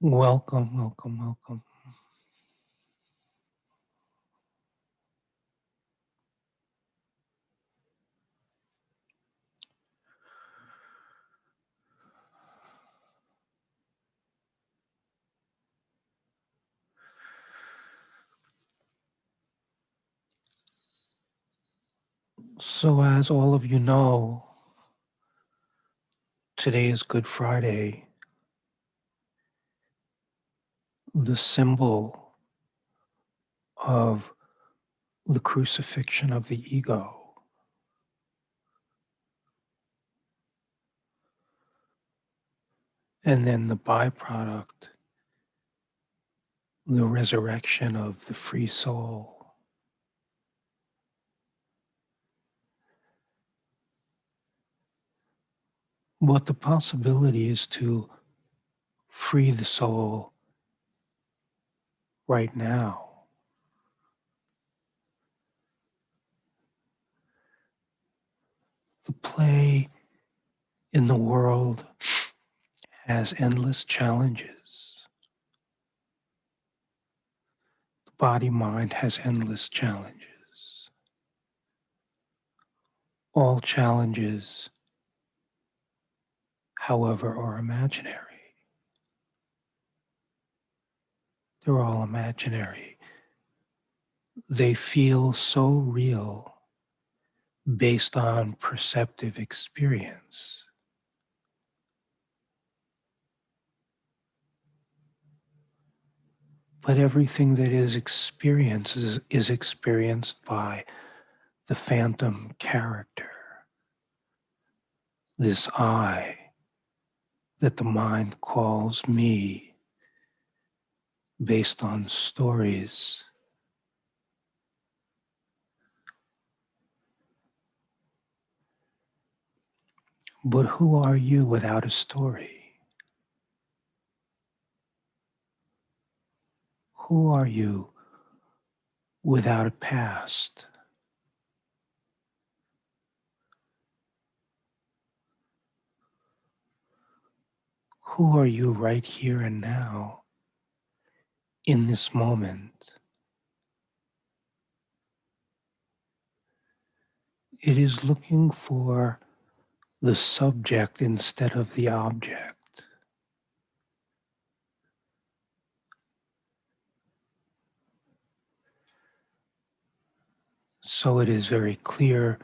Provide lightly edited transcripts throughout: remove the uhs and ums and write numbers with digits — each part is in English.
Welcome, welcome, welcome. So, as all of you know, today is Good Friday, the symbol of the crucifixion of the ego. And then the byproduct, the resurrection of the free soul. What the possibility is to free the soul right now. The play in the world has endless challenges. The body-mind has endless challenges. All challenges, however, are imaginary. They're all imaginary. They feel so real based on perceptive experience. But everything that is experienced is experienced by the phantom character, this I that the mind calls me based on stories. But who are you without a story? Who are you without a past? Who are you right here and now in this moment? It is looking for the subject instead of the object. So it is very clear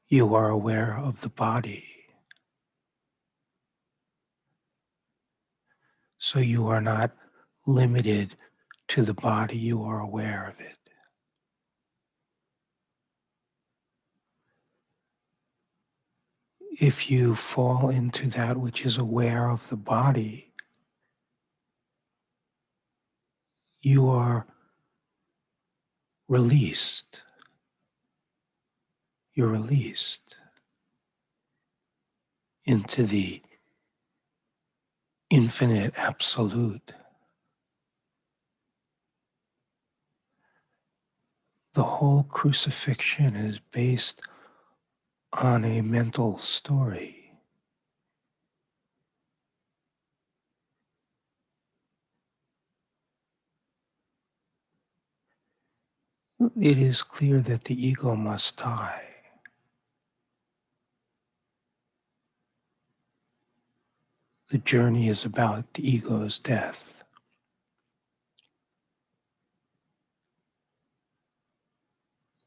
you are aware of the body. So you are not limited to the body, you are aware of it. If you fall into that which is aware of the body, you are released. You're released into the infinite absolute. The whole crucifixion is based on a mental story. It is clear that the ego must die. The journey is about the ego's death.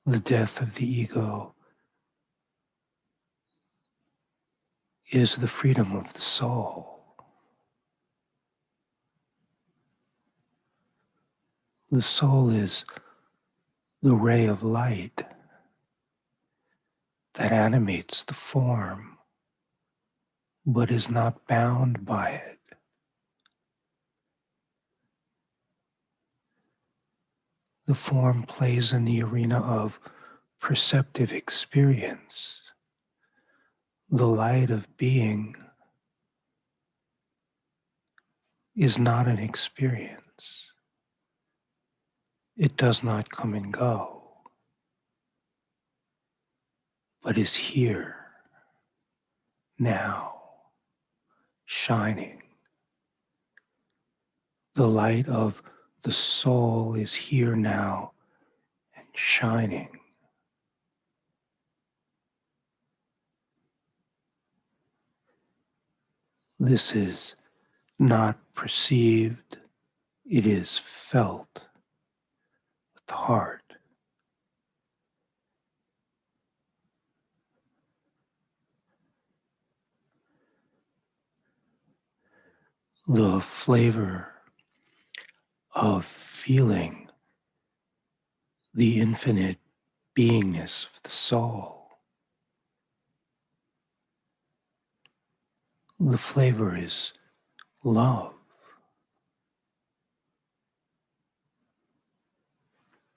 The death of the ego is the freedom of the soul. The soul is the ray of light that animates the form, but is not bound by it. The form plays in the arena of perceptive experience. The light of being is not an experience. It does not come and go, but is here, now, shining, The light of the soul is here now and shining. This is not perceived, it is felt with the heart. The flavor of feeling the infinite beingness of the soul. The flavor is love.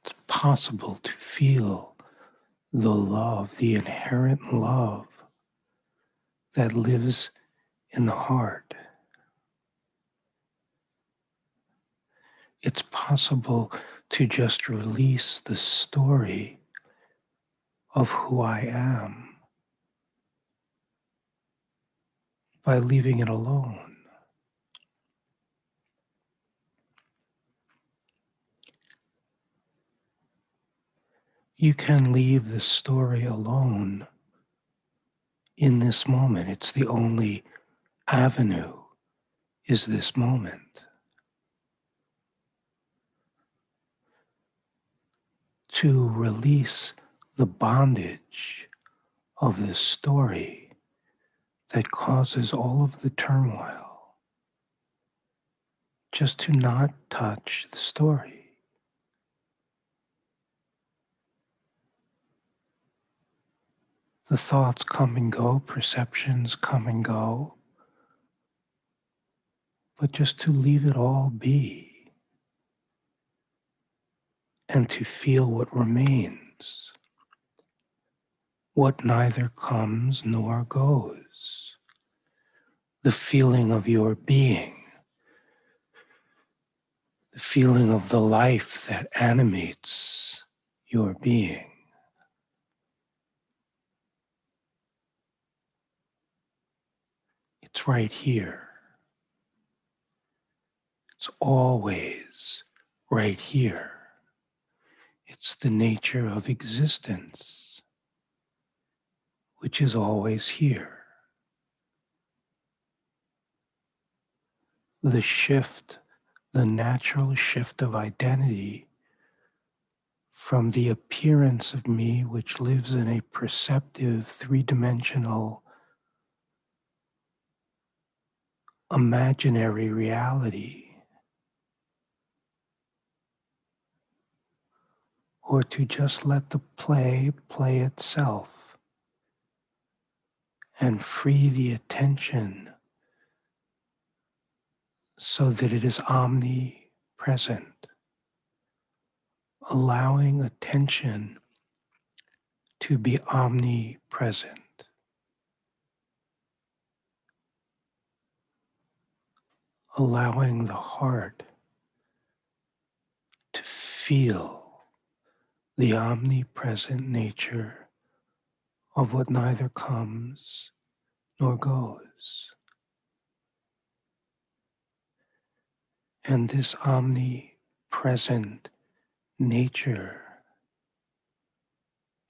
It's possible to feel the love, the inherent love that lives in the heart. It's possible to just release the story of who I am by leaving it alone. You can leave the story alone in this moment. It's the only avenue, is this moment. To release the bondage of the story that causes all of the turmoil, just to not touch the story. The thoughts come and go, perceptions come and go, but just to leave it all be and to feel what remains, what neither comes nor goes, the feeling of your being, the feeling of the life that animates your being. It's right here. It's always right here. It's the nature of existence, which is always here. The shift, the natural shift of identity from the appearance of me, which lives in a perceptive, three-dimensional, imaginary reality, or to just let the play play itself and free the attention so that it is omnipresent, allowing attention to be omnipresent, allowing the heart to feel the omnipresent nature of what neither comes nor goes. And this omnipresent nature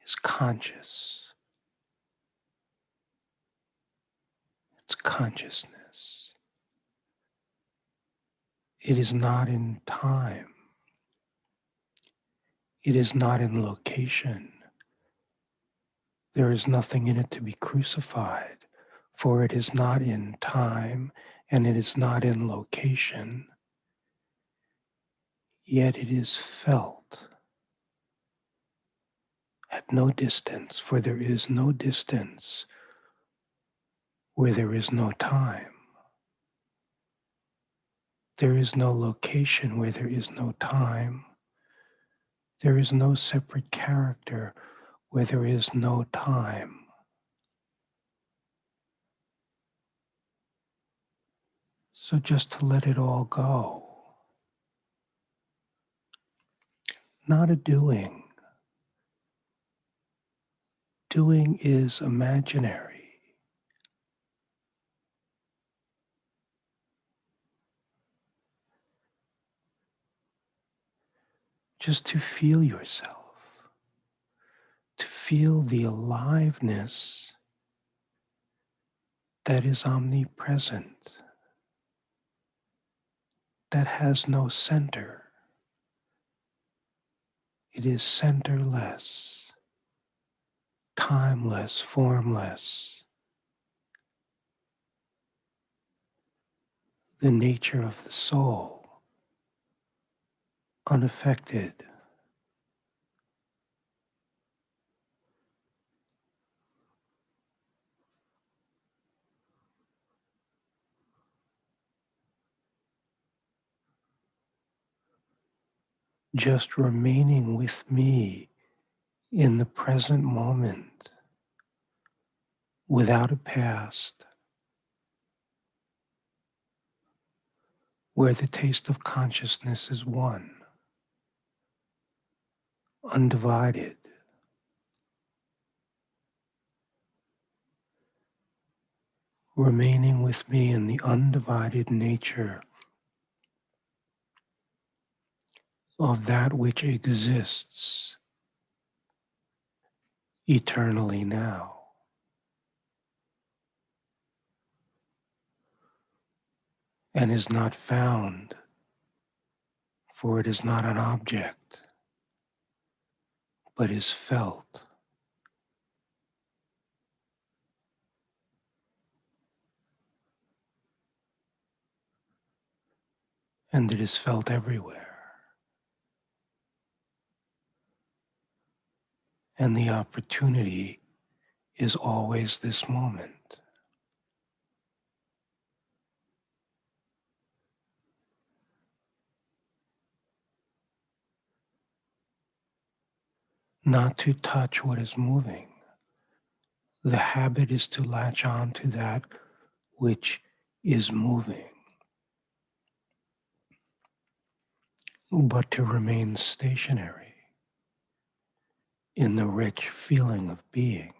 is conscious. It's consciousness. It is not in time. It is not in location. There is nothing in it to be crucified, for it is not in time and it is not in location, yet it is felt at no distance, for there is no distance where there is no time. There is no location where there is no time. There is no separate character where there is no time. So just to let it all go. Not a doing. Doing is imaginary. just to feel yourself, to feel the aliveness that is omnipresent, that has no center. It is centerless, timeless, formless, the nature of the soul, unaffected, just remaining with me in the present moment, without a past, where the taste of consciousness is one, undivided, remaining with me in the undivided nature of that which exists eternally now, and is not found, for it is not an object, but is felt. And it is felt everywhere. And the opportunity is always this moment. Not to touch what is moving. The habit is to latch on to that which is moving, but to remain stationary in the rich feeling of being.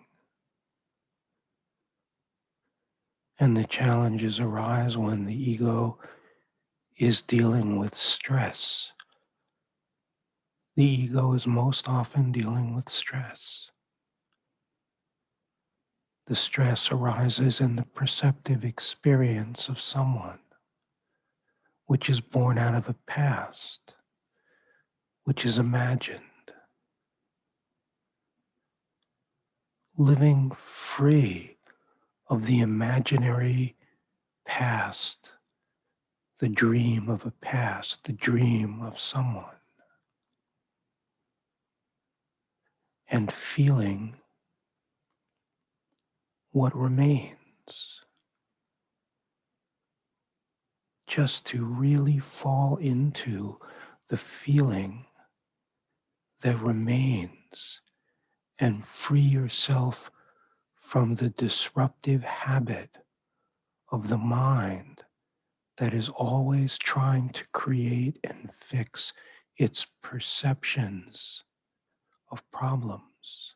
And the challenges arise when the ego is dealing with stress. The ego is most often dealing with stress. The stress arises in the perceptive experience of someone, which is born out of a past, which is imagined. Living free of the imaginary past, the dream of a past, the dream of someone, and feeling what remains. Just to really fall into the feeling that remains and free yourself from the disruptive habit of the mind that is always trying to create and fix its perceptions of problems.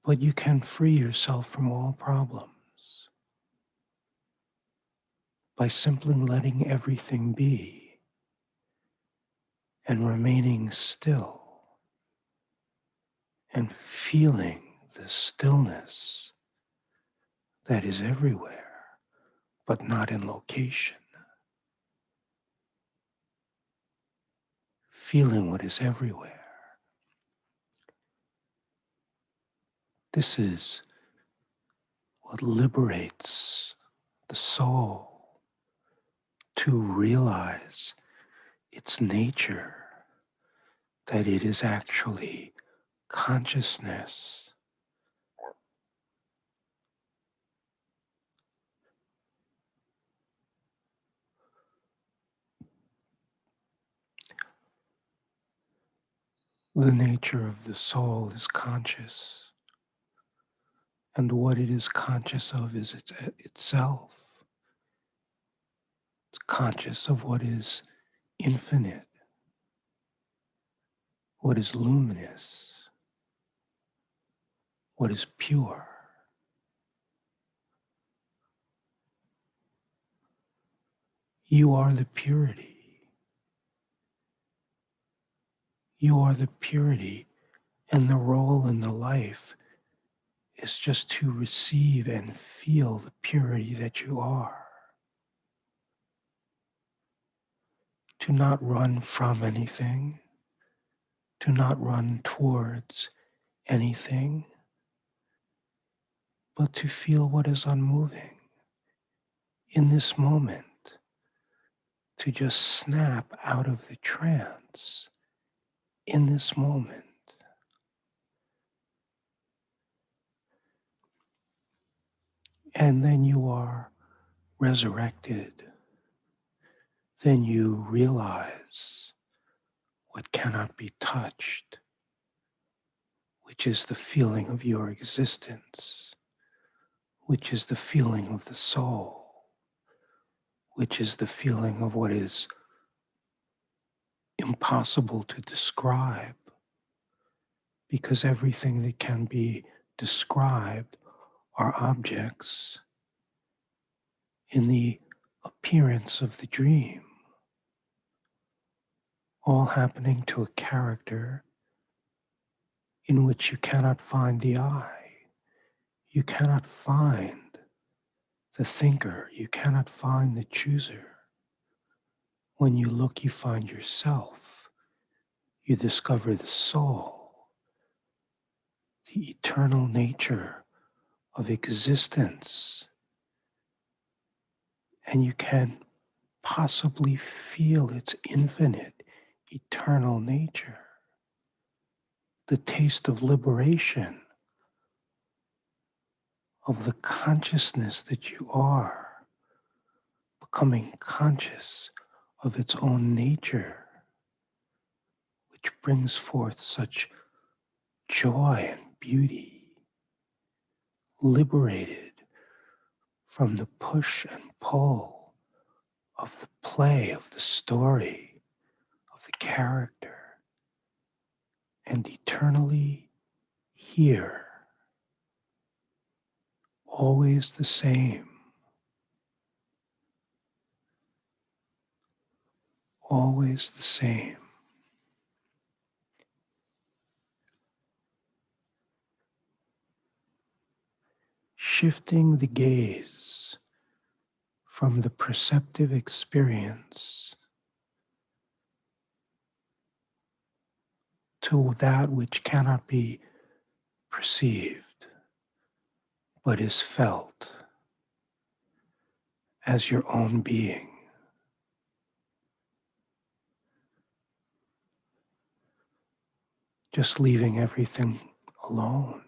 But you can free yourself from all problems by simply letting everything be and remaining still and feeling the stillness that is everywhere, but not in location. Feeling what is everywhere. This is what liberates the soul to realize its nature, that it is actually consciousness. The nature of the soul is conscious, and what it is conscious of is itself. It's conscious of what is infinite, what is luminous, what is pure. You are the purity. You are the purity, and the role in the life is just to receive and feel the purity that you are. To not run from anything, to not run towards anything, but to feel what is unmoving in this moment, to just snap out of the trance in this moment. And then you are resurrected. Then you realize what cannot be touched, which is the feeling of your existence, which is the feeling of the soul, which is the feeling of what is impossible to describe, because everything that can be described are objects in the appearance of the dream, all happening to a character in which you cannot find the I. You cannot find the thinker. You cannot find the chooser. When you look, you find yourself. You discover the soul, the eternal nature of existence, and you can possibly feel its infinite, eternal nature. The taste of liberation, of the consciousness that you are, becoming conscious of its own nature, which brings forth such joy and beauty, liberated from the push and pull of the play of the story, of the character, and eternally here, always the same, always the same. Shifting the gaze from the perceptive experience to that which cannot be perceived, but is felt as your own being. Just leaving everything alone.